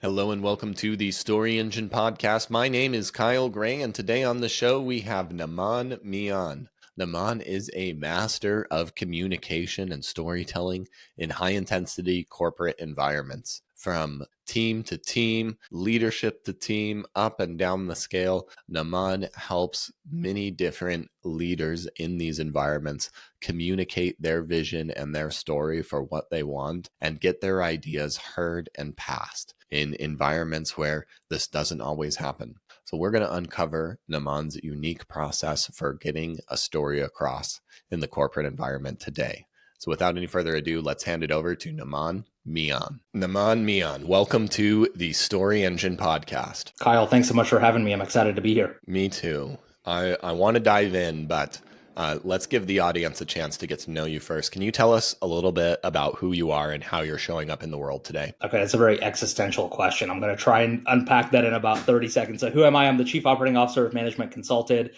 Hello and welcome to the Story Engine podcast. My name is Kyle Gray, and today on the show we have Namaan Mian. Namaan is a master of communication and storytelling in high-intensity corporate environments. From team to team, leadership to team, up and down the scale, Namaan helps many different leaders in these environments communicate their vision and their story for what they want and get their ideas heard and passed in environments where this doesn't always happen. So we're going to uncover Namaan's unique process for getting a story across in the corporate environment today. So without any further ado, let's hand it over to Namaan Mian. Namaan Mian, welcome to the Story Engine podcast. Kyle, thanks so much for having me. I'm excited to be here. Me too. I want to dive in, but let's give the audience a chance to get to know you first. Can you tell us a little bit about who you are and how you're showing up in the world today? Okay, that's a very existential question. I'm going to try and unpack that in about 30 seconds. So who am I? I'm the Chief Operating Officer of Management Consulted.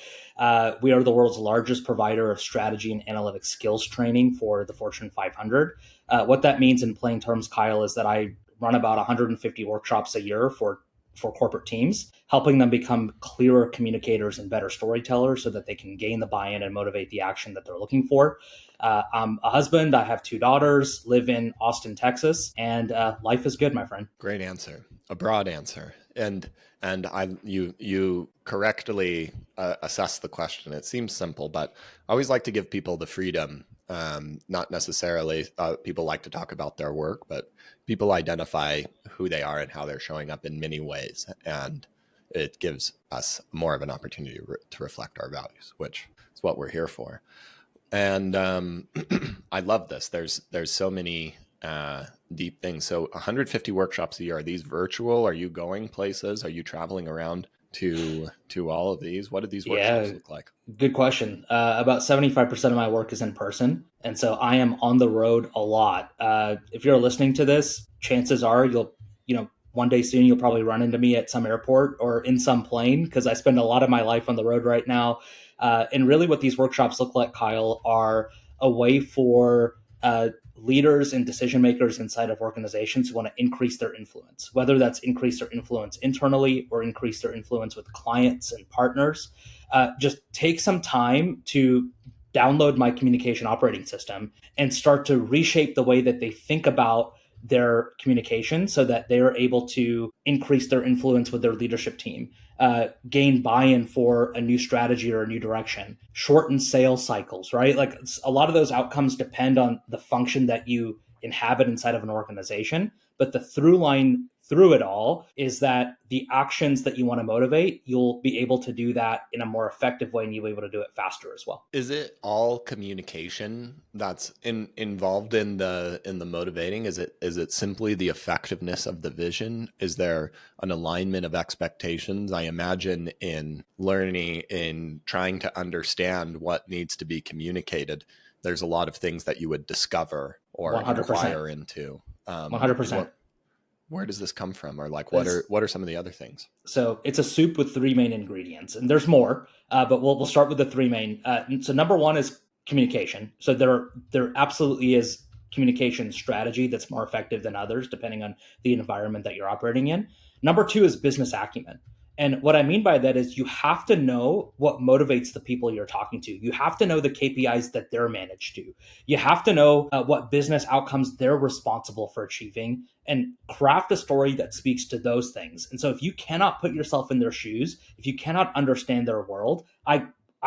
We are the world's largest provider of strategy and analytic skills training for the Fortune 500. What that means in plain terms, Kyle, is that I run about 150 workshops a year for corporate teams, helping them become clearer communicators and better storytellers so that they can gain the buy-in and motivate the action that they're looking for. I'm a husband. I have 2 daughters, live in Austin, Texas, and life is good, my friend. Great answer. A broad answer. And you correctly assess the question. It seems simple, but I always like to give people the freedom. Not necessarily people like to talk about their work, but people identify who they are and how they're showing up in many ways. And it gives us more of an opportunity to reflect our values, which is what we're here for. And I love this. There's so many deep things. So 150 workshops a year. Are these virtual? Are you going places? Are you traveling around to all of these? What do these workshops look like? Good question. About 75% of my work is in person. And so I am on the road a lot. If you're listening to this, chances are you'll one day soon, you'll probably run into me at some airport or in some plane because I spend a lot of my life on the road right now. And really what these workshops look like, Kyle, are a way for leaders and decision makers inside of organizations who want to increase their influence, whether that's increase their influence internally or increase their influence with clients and partners. Just take some time to download my communication operating system and start to reshape the way that they think about their communication so that they're able to increase their influence with their leadership team, gain buy-in for a new strategy or a new direction, shorten sales cycles, right? Like a lot of those outcomes depend on the function that you inhabit inside of an organization. But the through line through it all is that the actions that you want to motivate, you'll be able to do that in a more effective way and you'll be able to do it faster as well. Is it all communication that's involved in the motivating? Is it simply the effectiveness of the vision? Is there an alignment of expectations? I imagine in learning, in trying to understand what needs to be communicated, there's a lot of things that you would discover or 100%. inquire into. 100%. Where does this come from? Or like, what are some of the other things? So it's a soup with 3 main ingredients, and there's more, but we'll start with the 3 main. So number 1 is communication. So there absolutely is communication strategy that's more effective than others, depending on the environment that you're operating in. Number 2 is business acumen. And what I mean by that is you have to know what motivates the people you're talking to. You have to know the KPIs that they're managed to. You have to know what business outcomes they're responsible for achieving and craft a story that speaks to those things. And so if you cannot put yourself in their shoes, if you cannot understand their world, I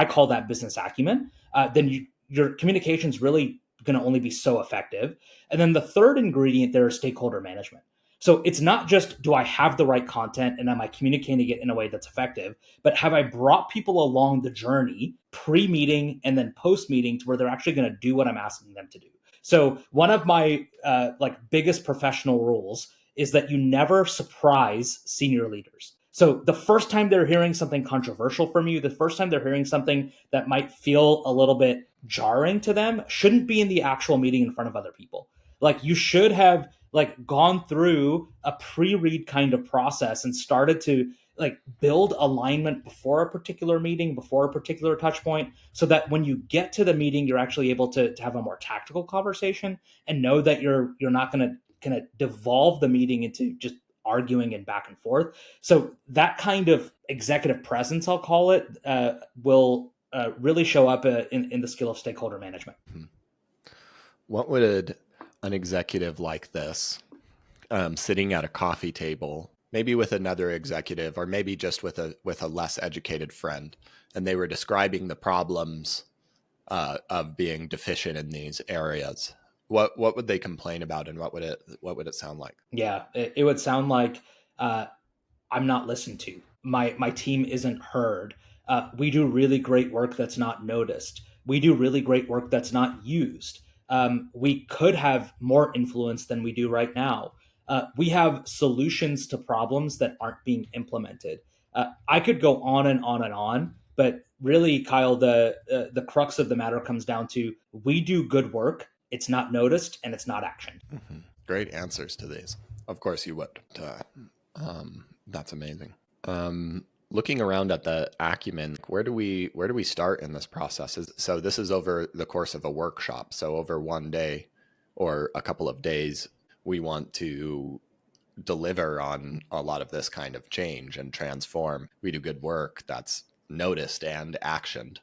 call that business acumen, then your communication is really going to only be so effective. And then the third ingredient there is stakeholder management. So it's not just, do I have the right content and am I communicating it in a way that's effective, but have I brought people along the journey pre-meeting and then post-meeting to where they're actually going to do what I'm asking them to do. So one of my biggest professional rules is that you never surprise senior leaders. So the first time they're hearing something controversial from you, the first time they're hearing something that might feel a little bit jarring to them shouldn't be in the actual meeting in front of other people. Like you should have gone through a pre-read kind of process and started to build alignment before a particular meeting, before a particular touch point, so that when you get to the meeting, you're actually able to have a more tactical conversation and know that you're not going to devolve the meeting into just arguing and back and forth. So that kind of executive presence, I'll call it, will really show up in the skill of stakeholder management. What would an executive like this, sitting at a coffee table, maybe with another executive, or maybe just with a less educated friend, and they were describing the problems of being deficient in these areas, what would they complain about, and what would it sound like? Yeah, it would sound like I'm not listened to. My team isn't heard. We do really great work that's not noticed. We do really great work that's not used. We could have more influence than we do right now. We have solutions to problems that aren't being implemented. I could go on and on and on, but really, Kyle, the crux of the matter comes down to we do good work. It's not noticed and it's not actioned. Mm-hmm. Great answers to these. Of course you would. That's amazing. Looking around at the acumen, where do we start in this process? So this is over the course of a workshop. So over one day or a couple of days, we want to deliver on a lot of this kind of change and transform. We do good work that's noticed and actioned.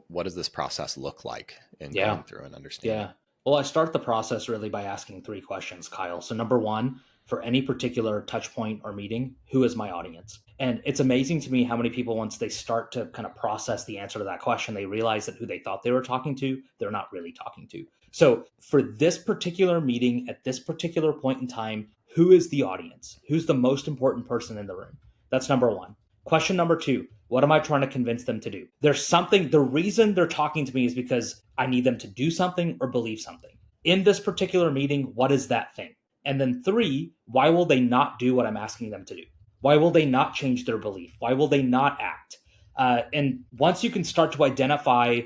What does this process look like in Yeah. going through and understanding? Yeah. Well, I start the process really by asking three questions, Kyle. So, number one, for any particular touch point or meeting, who is my audience? And it's amazing to me how many people, once they start to kind of process the answer to that question, they realize that who they thought they were talking to, they're not really talking to. So, for this particular meeting at this particular point in time, who is the audience? Who's the most important person in the room? That's number one. Question number two, what am I trying to convince them to do? There's something, the reason they're talking to me is because I need them to do something or believe something. In this particular meeting, what is that thing? And then three, why will they not do what I'm asking them to do? Why will they not change their belief? Why will they not act? And once you can start to identify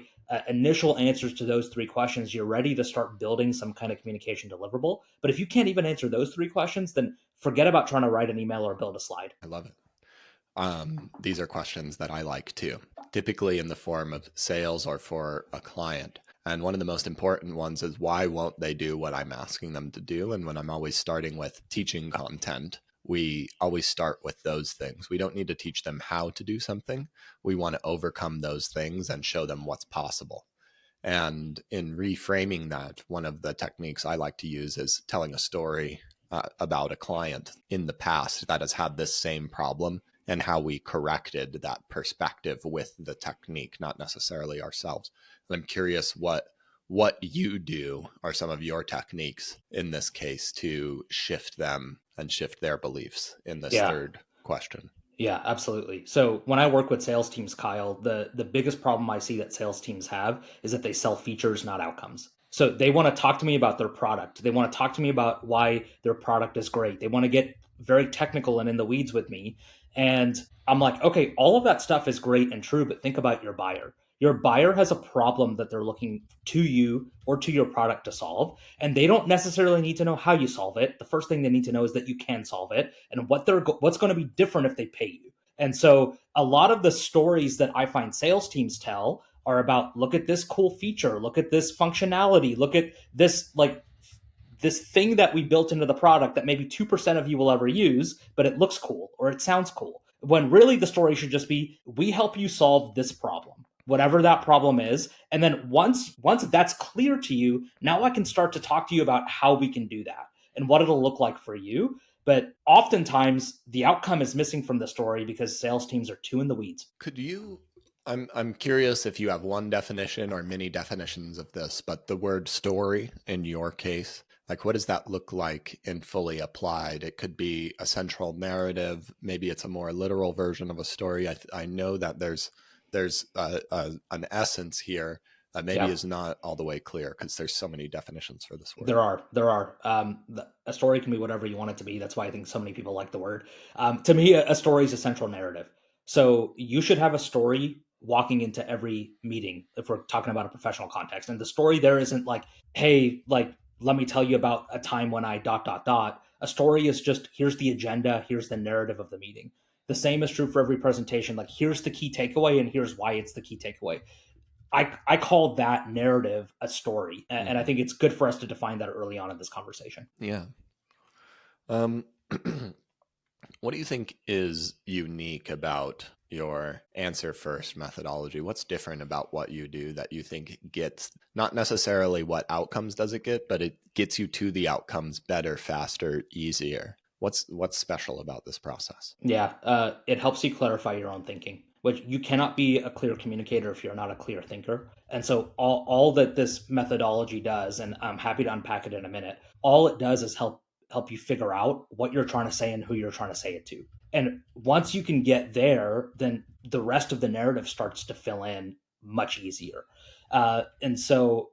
initial answers to those three questions, you're ready to start building some kind of communication deliverable. But if you can't even answer those three questions, then forget about trying to write an email or build a slide. I love it. These are questions that I like too, typically in the form of sales or for a client. And one of the most important ones is, why won't they do what I'm asking them to do? And when I'm always starting with teaching content, we always start with those things. We don't need to teach them how to do something. We want to overcome those things and show them what's possible. And in reframing that, one of the techniques I like to use is telling a story about a client in the past that has had this same problem, and how we corrected that perspective with the technique, not necessarily ourselves. And I'm curious what you do are some of your techniques in this case to shift them and shift their beliefs in this Yeah. third question. Yeah, absolutely. So when I work with sales teams, Kyle, the biggest problem I see that sales teams have is that they sell features, not outcomes. So they want to talk to me about their product. They want to talk to me about why their product is great. They want to get very technical and in the weeds with me. And I'm like, okay, all of that stuff is great and true, but think about your buyer. Your buyer has a problem that they're looking to you or to your product to solve, and they don't necessarily need to know how you solve it. The first thing they need to know is that you can solve it and what's going to be different if they pay you. And so a lot of the stories that I find sales teams tell are about, look at this cool feature, look at this functionality, look at this this thing that we built into the product that maybe 2% of you will ever use, but it looks cool or it sounds cool. When really the story should just be, we help you solve this problem, whatever that problem is. And then once that's clear to you, now I can start to talk to you about how we can do that and what it'll look like for you. But oftentimes the outcome is missing from the story because sales teams are too in the weeds. Could you I'm curious if you have one definition or many definitions of this, but the word story in your case, like, what does that look like in fully applied? It could be a central narrative. Maybe it's a more literal version of a story. I know that there's an essence here that maybe Yeah. is not all the way clear, because there's so many definitions for this word. There are. A story can be whatever you want it to be. That's why I think so many people like the word. To me, a story is a central narrative. So you should have a story walking into every meeting if we're talking about a professional context. And the story there isn't like, hey, like, let me tell you about a time when I dot dot dot. A story is just, here's the agenda, here's the narrative of the meeting. The same is true for every presentation. Like, here's the key takeaway, and here's why it's the key takeaway. I call that narrative a story. And I think it's good for us to define that early on in this conversation. Yeah. What do you think is unique about your answer first methodology? What's different about what you do that you think gets not necessarily what outcomes does it get, but it gets you to the outcomes better, faster, easier? What's special about this process? Yeah, it helps you clarify your own thinking, which you cannot be a clear communicator if you're not a clear thinker. And so all that this methodology does, and I'm happy to unpack it in a minute, all it does is help you figure out what you're trying to say and who you're trying to say it to. And once you can get there, then the rest of the narrative starts to fill in much easier. And so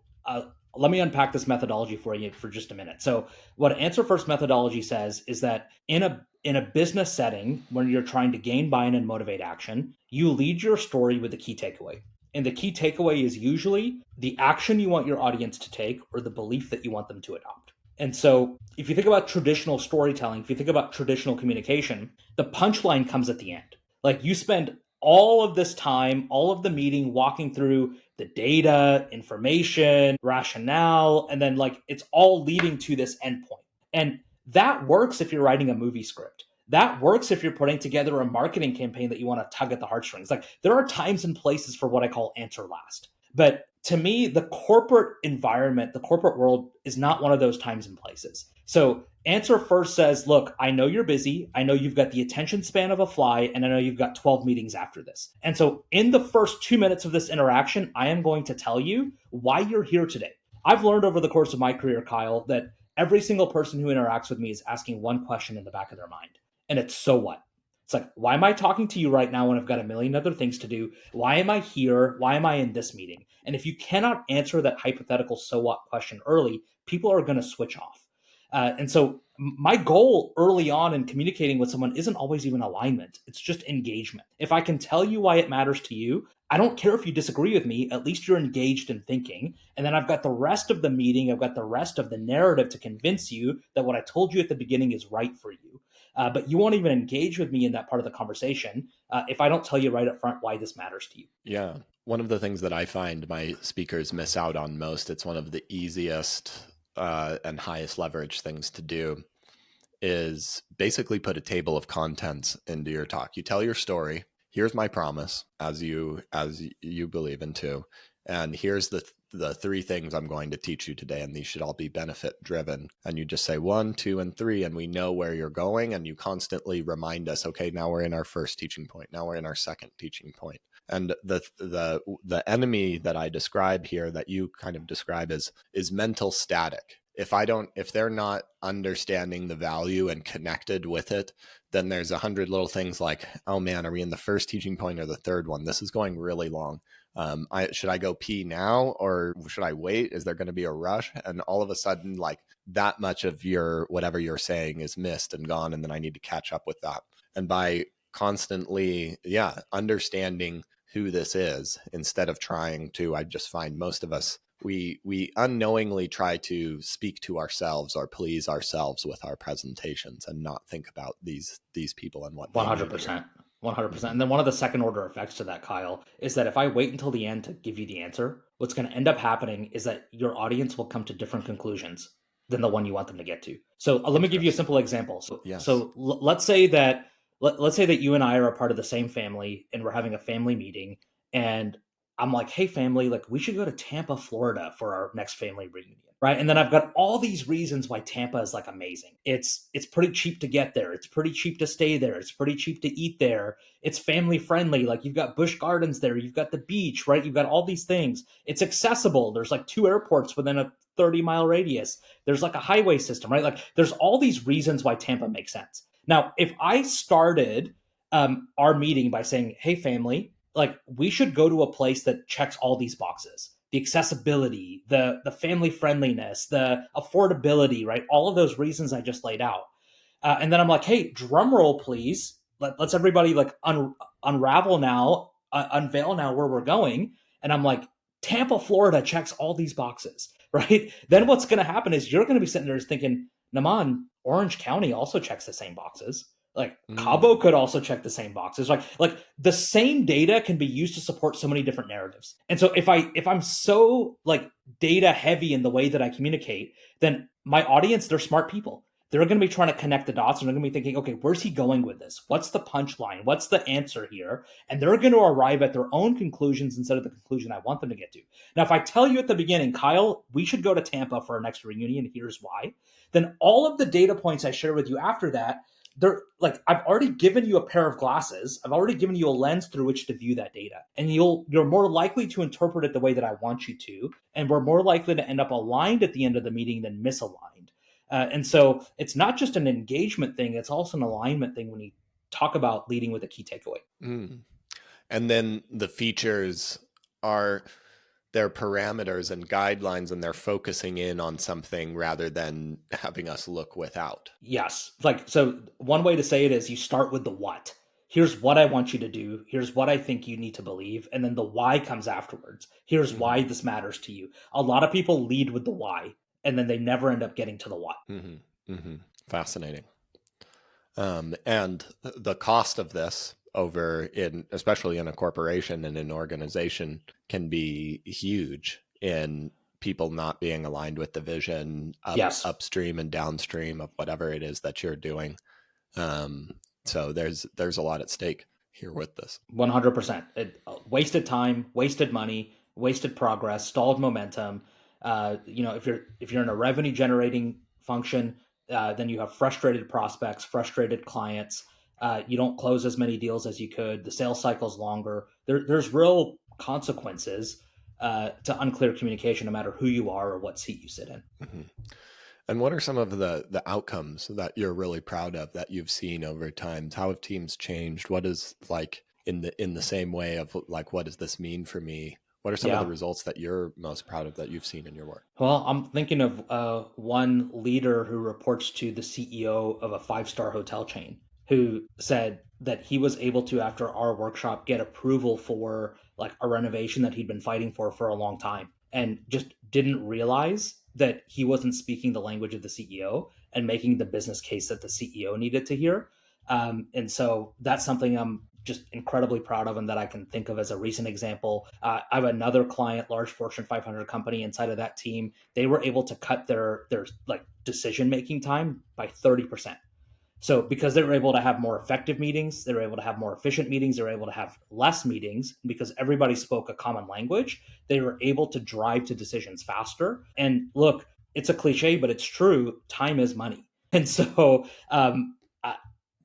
let me unpack this methodology for you for just a minute. So what answer first methodology says is that in a business setting when you're trying to gain buy-in and motivate action, you lead your story with the key takeaway. And the key takeaway is usually the action you want your audience to take or the belief that you want them to adopt. And so if you think about traditional storytelling, if you think about traditional communication, the punchline comes at the end. Like you spend all of this time, all of the meeting walking through the data, information, rationale, and then like it's all leading to this endpoint. And that works if you're writing a movie script. That works if you're putting together a marketing campaign that you want to tug at the heartstrings. Like there are times and places for what I call answer last. But to me, the corporate environment, the corporate world is not one of those times and places. So answer first says, look, I know you're busy. I know you've got the attention span of a fly, and I know you've got 12 meetings after this. And so in the first 2 minutes of this interaction, I am going to tell you why you're here today. I've learned over the course of my career, Kyle, that every single person who interacts with me is asking one question in the back of their mind. And it's so what? It's like, why am I talking to you right now when I've got a million other things to do? Why am I here? Why am I in this meeting? And if you cannot answer that hypothetical so what question early, people are going to switch off. And so my goal early on in communicating with someone isn't always even alignment. It's just engagement. If I can tell you why it matters to you, I don't care if you disagree with me, at least you're engaged in thinking. And then I've got the rest of the meeting, I've got the rest of the narrative to convince you that what I told you at the beginning is right for you. But you won't even engage with me in that part of the conversation if I don't tell you right up front why this matters to you. Yeah. One of the things that I find my speakers miss out on most, it's one of the easiest and highest leverage things to do, is basically put a table of contents into your talk. You tell your story. Here's my promise, as you believe in too, and here's the three things I'm going to teach you today, and these should all be benefit driven. And you just say 1, 2, and 3, and we know where you're going, and you constantly remind us, okay, now we're in our first teaching point. Now we're in our second teaching point. And the enemy that I describe here, that you kind of describe, is mental static. If they're not understanding the value and connected with it, then there's 100 little things like, oh man, are we in the first teaching point or the third one? This is going really long. Should I go pee now or should I wait? Is there going to be a rush? And all of a sudden, like that much of your whatever you're saying is missed and gone, and then I need to catch up with that. And by constantly, understanding who this is instead of trying to, I just find most of us, we unknowingly try to speak to ourselves or please ourselves with our presentations and not think about these people and what they need. 100%. 100%. And then one of the second order effects to that, Kyle, is that if I wait until the end to give you the answer, what's going to end up happening is that your audience will come to different conclusions than the one you want them to get to. So let me give you a simple example. So let's say that you and I are a part of the same family and we're having a family meeting, and I'm like, hey, family, like we should go to Tampa, Florida for our next family reunion. Right. And then I've got all these reasons why Tampa is like amazing. It's pretty cheap to get there. It's pretty cheap to stay there. It's pretty cheap to eat there. It's family friendly. Like you've got Busch Gardens there. You've got the beach, right? You've got all these things. It's accessible. There's like 2 airports within a 30-mile radius. There's like a highway system, right? Like there's all these reasons why Tampa makes sense. Now, if I started our meeting by saying, hey, family, like we should go to a place that checks all these boxes: the accessibility, the family friendliness, the affordability, right? All of those reasons I just laid out. And then I'm like, hey, drum roll, please. Let's everybody like unravel now, unveil now where we're going. And I'm like, Tampa, Florida checks all these boxes, right? Then what's going to happen is you're going to be sitting there thinking, Namaan, Orange County also checks the same boxes. Like Cabo could also check the same boxes. Like the same data can be used to support so many different narratives. And so if I'm so like data heavy in the way that I communicate, then my audience, they're smart people. they're going to be trying to connect the dots and they're going to be thinking, okay, where's he going with this? What's the punchline? What's the answer here? And they're going to arrive at their own conclusions instead of the conclusion I want them to get to. Now, if I tell you at the beginning, Kyle, we should go to Tampa for our next reunion, here's why, then all of the data points I share with you after that, they're like, I've already given you a pair of glasses. I've already given you a lens through which to view that data. And you're more likely to interpret it the way that I want you to. And we're more likely to end up aligned at the end of the meeting than misaligned. And so it's not just an engagement thing, it's also an alignment thing when you talk about leading with a key takeaway. And then the features are their parameters and guidelines, and they're focusing in on something rather than having us look without. Yes. Like, so one way to say it is you start with the what. Here's what I want you to do. Here's what I think you need to believe. And then the why comes afterwards. Here's why this matters to you. A lot of people lead with the why, and then they never end up getting to the what. Fascinating. And the cost of this especially in a corporation and an organization, can be huge in people not being aligned with the vision upstream and downstream of whatever it is that you're doing. So there's a lot at stake here with this. 100%. Wasted time, wasted money, wasted progress, stalled momentum. If you're in a revenue generating function, then you have frustrated prospects, frustrated clients. You don't close as many deals as you could. The sales cycle's longer. There's real consequences to unclear communication, no matter who you are or what seat you sit in. And what are some of the outcomes that you're really proud of that you've seen over time? How have teams changed? What is, like, in the same way of, like, what does this mean for me? What are some of the results that you're most proud of that you've seen in your work? Well, I'm thinking of one leader who reports to the CEO of a 5-star hotel chain, who said that he was able to, after our workshop, get approval for like a renovation that he'd been fighting for a long time, and just didn't realize that he wasn't speaking the language of the CEO and making the business case that the CEO needed to hear. And so that's something I'm just incredibly proud of, and that I can think of as a recent example. I have another client, large Fortune 500 company. Inside of that team, they were able to cut their like decision-making time by 30%. So because they were able to have more effective meetings, they were able to have more efficient meetings, they were able to have less meetings, because everybody spoke a common language, they were able to drive to decisions faster. And look, it's a cliche, but it's true. Time is money. And so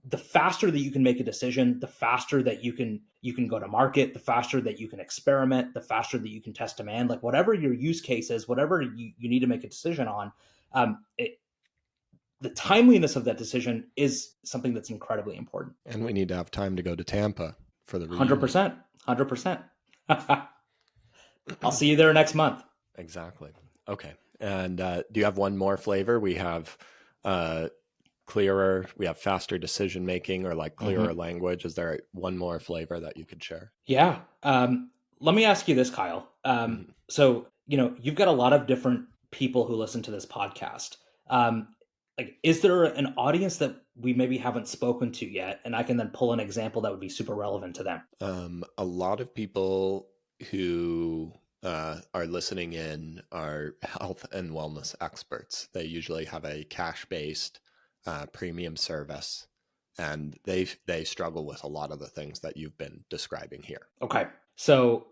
the faster that you can make a decision, the faster that you can go to market, the faster that you can experiment, the faster that you can test demand, like whatever your use case is, whatever you need to make a decision on, the timeliness of that decision is something that's incredibly important. And we need to have time to go to Tampa for the reunion. 100%. I'll see you there next month. Exactly. Okay. And do you have one more flavor? We have clearer, we have faster decision making, or like clearer language. Is there one more flavor that you could share? Yeah. Let me ask you this, Kyle. So, you've got a lot of different people who listen to this podcast. Like, is there an audience that we maybe haven't spoken to yet, and I can then pull an example that would be super relevant to them? A lot of people who are listening in are health and wellness experts. They usually have a cash-based premium service, and they struggle with a lot of the things that you've been describing here. Okay. So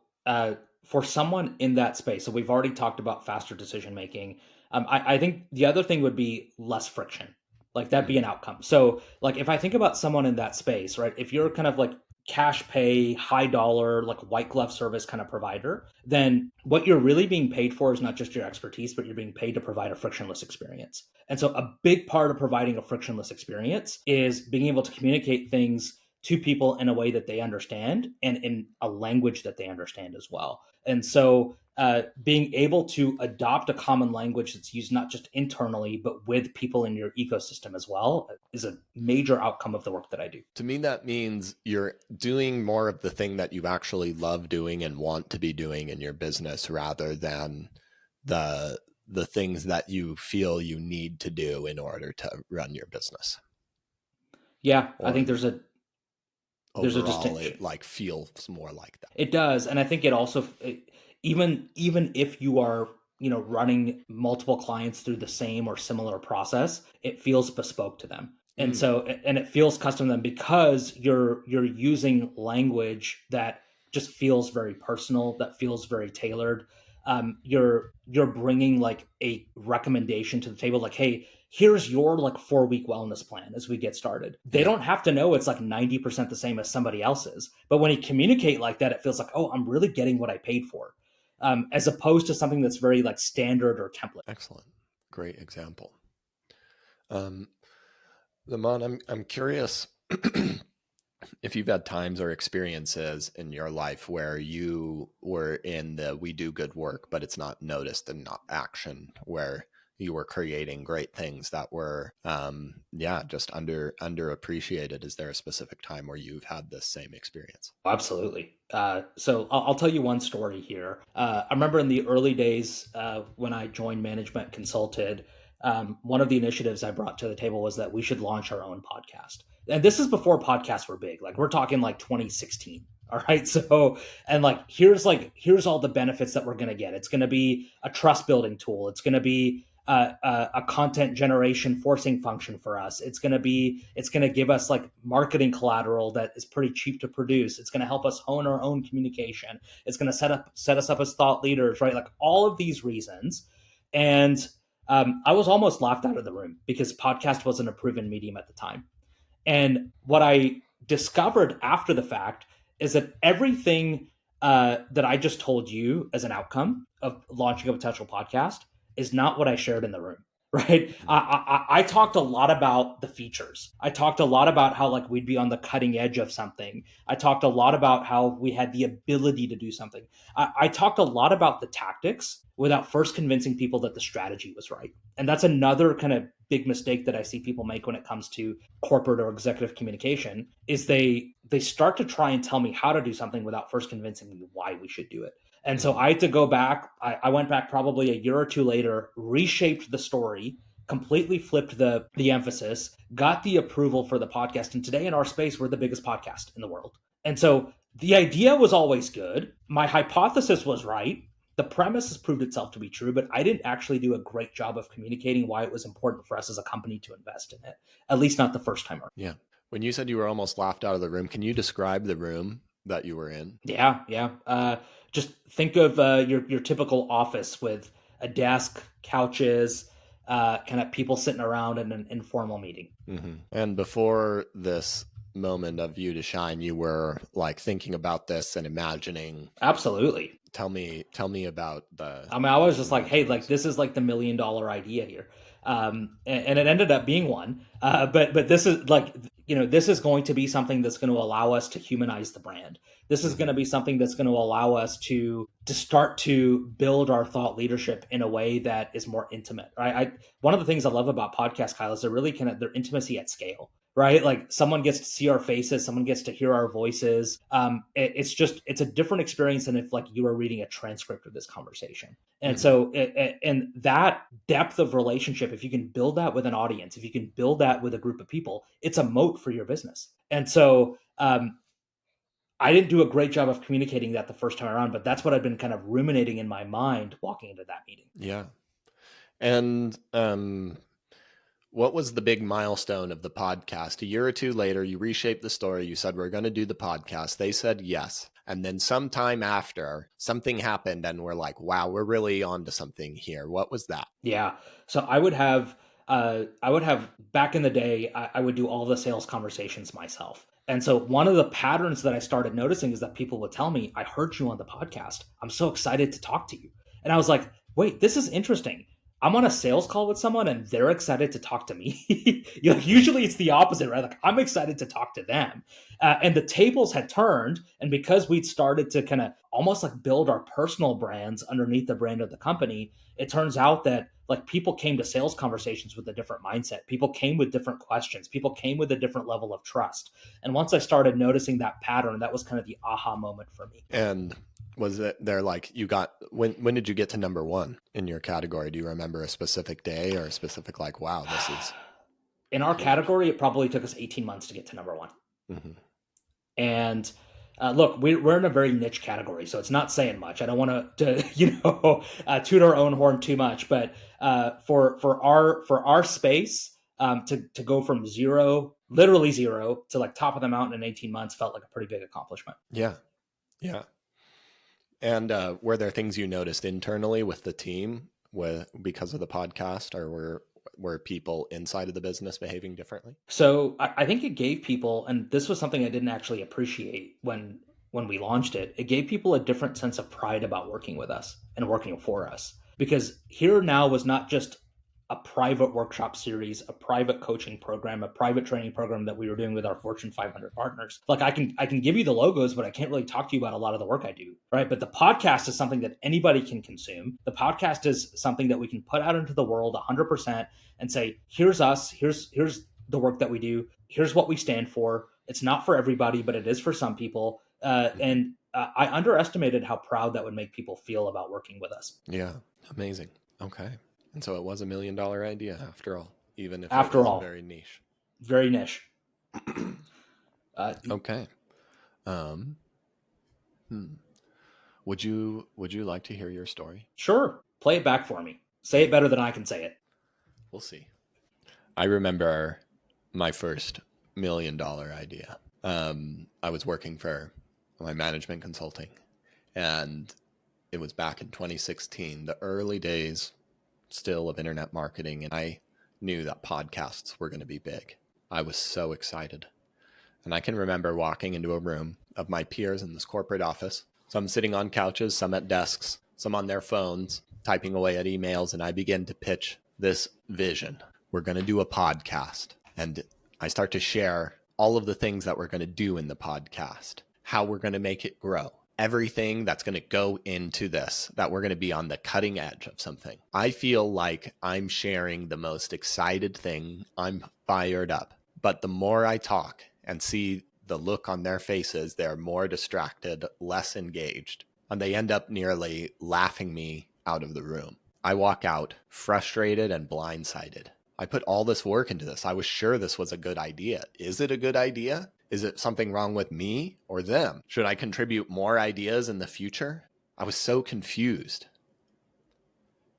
for someone in that space, so we've already talked about faster decision making. I think the other thing would be less friction. Like, that'd be an outcome. So like, if I think about someone in that space, right, if you're kind of like cash pay, high dollar, like white glove service kind of provider, then what you're really being paid for is not just your expertise, but you're being paid to provide a frictionless experience. And so a big part of providing a frictionless experience is being able to communicate things to people in a way that they understand, and in a language that they understand as well. And so being able to adopt a common language that's used not just internally, but with people in your ecosystem as well, is a major outcome of the work that I do. To me, that means you're doing more of the thing that you actually love doing and want to be doing in your business, rather than the things that you feel you need to do in order to run your business. Yeah, I think there's a distinction. It like feels more like that. It does. And I think it also, even if you are running multiple clients through the same or similar process, it feels bespoke to them. And Mm, so, and it feels custom to them because you're using language that just feels very personal, that feels very tailored. You're bringing like a recommendation to the table, like, hey, here's your like 4-week wellness plan as we get started. They yeah, don't have to know it's like 90% the same as somebody else's, but when you communicate like that, it feels like, oh, I'm really getting what I paid for, as opposed to something that's very like standard or template. excellent. Great example. Um, Lamont, I'm curious if you've had times or experiences in your life where you were in the we do good work, but it's not noticed and not action, where you were creating great things that were, just underappreciated. Is there a specific time where you've had this same experience? Absolutely. So I'll tell you one story here. I remember in the early days when I joined Management Consulted, one of the initiatives I brought to the table was that we should launch our own podcast. And this is before podcasts were big. Like we're talking like 2016. All right. So, and here's all the benefits that we're going to get. It's going to be a trust building tool. It's going to be a content generation forcing function for us. It's going to give us like marketing collateral that is pretty cheap to produce. It's going to help us hone our own communication. It's going to set us up as thought leaders, right? Like all of these reasons. And I was almost laughed out of the room because podcast wasn't a proven medium at the time. And what I discovered after the fact is that everything that I just told you as an outcome of launching a potential podcast is not what I shared in the room. Right. Mhm. I talked a lot about the features. I talked a lot about how like we'd be on the cutting edge of something. I talked a lot about how we had the ability to do something. I talked a lot about the tactics without first convincing people that the strategy was right. And that's another kind of big mistake that I see people make when it comes to corporate or executive communication is they start to try and tell me how to do something without first convincing me why we should do it. And so Mhm. I had to go back. I went back probably a year or two later, reshaped the story, completely flipped the emphasis, got the approval for the podcast. And today in our space, we're the biggest podcast in the world. And so the idea was always good. My hypothesis was right. The premise has proved itself to be true, but I didn't actually do a great job of communicating why it was important for us as a company to invest in it, at least not the first time around. Yeah. When you said you were almost laughed out of the room, can you describe the room that you were in? Yeah, yeah. Just think of your typical office with a desk, couches, kind of people sitting around in an informal meeting. And before this moment of you to shine, you were like thinking about this and imagining. Absolutely. Tell me about the I mean, I was just like, hey, like imaginings. this is like the $1 million idea here, and it ended up being one. But this is like, this is going to be something that's going to allow us to humanize the brand. This is going to Hmm. be something that's going to allow us to start to build our thought leadership in a way that is more intimate. Right. One of the things I love about podcasts, Kyle, is they're really kind of their intimacy at scale. Right, like someone gets to see our faces, someone gets to hear our voices. It's a different experience than if like you were reading a transcript of this conversation. And Hmm. so, and that depth of relationship, if you can build that with an audience, if you can build that with a group of people, it's a moat for your business. And so, I didn't do a great job of communicating that the first time around, but that's what I've been kind of ruminating in my mind walking into that meeting. Yeah. And what was the big milestone of the podcast? A year or two later, you reshaped the story. You said, we're going to do the podcast. They said yes. And then sometime after, something happened, and we're like, wow, we're really on to something here. What was that? Yeah. So I would have back in the day, I would do all the sales conversations myself. And so one of the patterns that I started noticing is that people would tell me, I heard you on the podcast. I'm so excited to talk to you. And I was like, wait, this is interesting. I'm on a sales call with someone and they're excited to talk to me. Usually it's the opposite, right? Like I'm excited to talk to them. And the tables had turned. And because we'd started to kind of almost like build our personal brands underneath the brand of the company, it turns out that like people came to sales conversations with a different mindset. People came with different questions. People came with a different level of trust. And once I started noticing that pattern, that was kind of the aha moment for me. And was it there like you got when did you get to number one in your category? Do you remember a specific day or a specific like, wow, this is In our huge? category, it probably took us 18 months to get to number one. Hmm. And Look, we're in a very niche category, so it's not saying much. I don't want to toot our own horn too much, but for our space, to go from zero, literally zero, to like top of the mountain in 18 months felt like a pretty big accomplishment. Yeah. Yeah. And were there things you noticed internally with the team because of the podcast, or were people inside of the business behaving differently? So I think it gave people, and this was something I didn't actually appreciate when we launched it. It gave people a different sense of pride about working with us and working for us, because here now was not just a private workshop series, a private coaching program, a private training program that we were doing with our Fortune 500 partners. Like I can give you the logos, but I can't really talk to you about a lot of the work I do, right? But the podcast is something that anybody can consume. The podcast is something that we can put out into the world 100% and say, here's us, here's the work that we do, here's what we stand for. It's not for everybody, but it is for some people. Mhm. And I underestimated how proud that would make people feel about working with us. Yeah, amazing. Okay. And so it was $1 million idea after all, even if it After was all, very niche. very niche. Uh, Okay. Um, hmm. Would you like to hear your story? sure, play it back for me. Say it better than I can say it. We'll see. I remember my first $1 million idea. I was working for my management consulting, and it was back in 2016, the early days still of internet marketing, and I knew that podcasts were going to be big. I was so excited. And I can remember walking into a room of my peers in this corporate office, some sitting on couches, some at desks, some on their phones, typing away at emails, and I begin to pitch this vision. We're going to do a podcast. And I start to share all of the things that we're going to do in the podcast, how we're going to make it grow, everything that's going to go into this, that we're going to be on the cutting edge of something. I feel like I'm sharing the most excited thing. I'm fired up. But the more I talk and see the look on their faces, they're more distracted, less engaged, and they end up nearly laughing me out of the room. I walk out frustrated and blindsided. I put all this work into this. I was sure this was a good idea. Is it a good idea? Is it something wrong with me or them? Should I contribute more ideas in the future? I was so confused.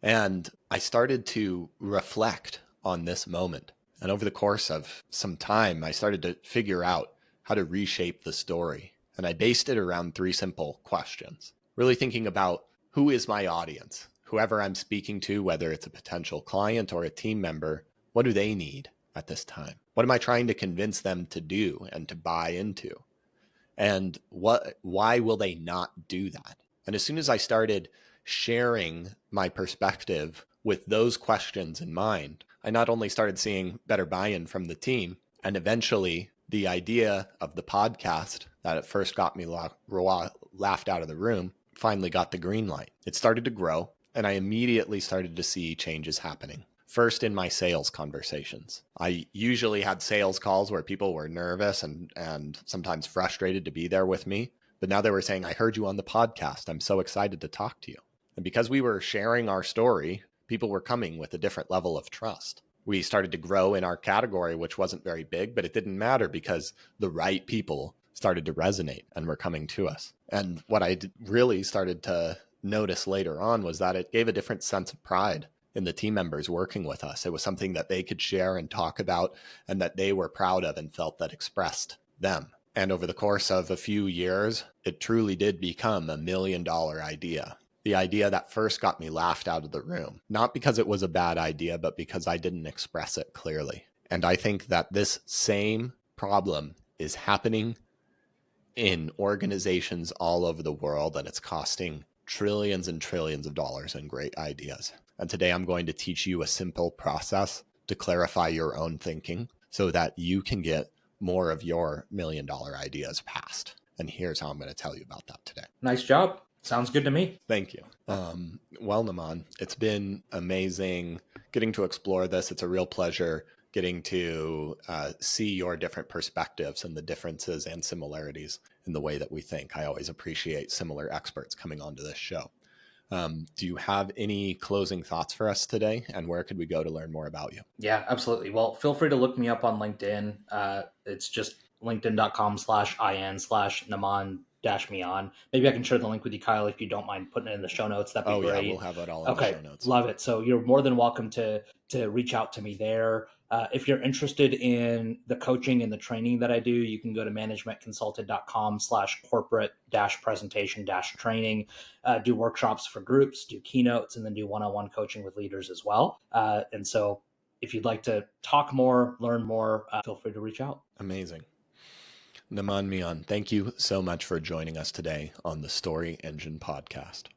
And I started to reflect on this moment. And over the course of some time, I started to figure out how to reshape the story. And I based it around three simple questions. Really thinking about, who is my audience? Whoever I'm speaking to, whether it's a potential client or a team member, what do they need at this time? What am I trying to convince them to do and to buy into? And why will they not do that? And as soon as I started sharing my perspective with those questions in mind, I not only started seeing better buy-in from the team, and eventually the idea of the podcast that at first got me laughed out of the room finally got the green light. It started to grow, and I immediately started to see changes happening. First, in my sales conversations, I usually had sales calls where people were nervous and sometimes frustrated to be there with me. But now they were saying, I heard you on the podcast. I'm so excited to talk to you. And because we were sharing our story, people were coming with a different level of trust. We started to grow in our category, which wasn't very big, but it didn't matter because the right people started to resonate and were coming to us. And what I really started to notice later on was that it gave a different sense of pride in the team members working with us. It was something that they could share and talk about and that they were proud of and felt that expressed them. And over the course of a few years, it truly did become a $1 million idea. The idea that first got me laughed out of the room, not because it was a bad idea, but because I didn't express it clearly. And I think that this same problem is happening in organizations all over the world, and it's costing trillions and trillions of dollars in great ideas. And today I'm going to teach you a simple process to clarify your own thinking so that you can get more of your $1 million ideas passed. And here's how I'm going to tell you about that today. Nice job. Sounds good to me. Thank you. Well, Namaan, it's been amazing getting to explore this. It's a real pleasure getting to see your different perspectives and the differences and similarities in the way that we think. I always appreciate similar experts coming onto this show. Do you have any closing thoughts for us today? And where could we go to learn more about you? Yeah, absolutely. Well, feel free to look me up on LinkedIn. It's just linkedin.com/in/Namaan-Mian. Maybe I can share the link with you, Kyle, if you don't mind putting it in the show notes. That'd be great. Yeah, we'll have it all in the Okay, show notes. love it. So you're more than welcome to reach out to me there. If you're interested in the coaching and the training that I do, you can go to managementconsulted.com/corporate-presentation-training, do workshops for groups, do keynotes, and then do one-on-one coaching with leaders as well. And so if you'd like to talk more, learn more, feel free to reach out. Amazing. Namaan Mian, thank you so much for joining us today on the Story Engine podcast.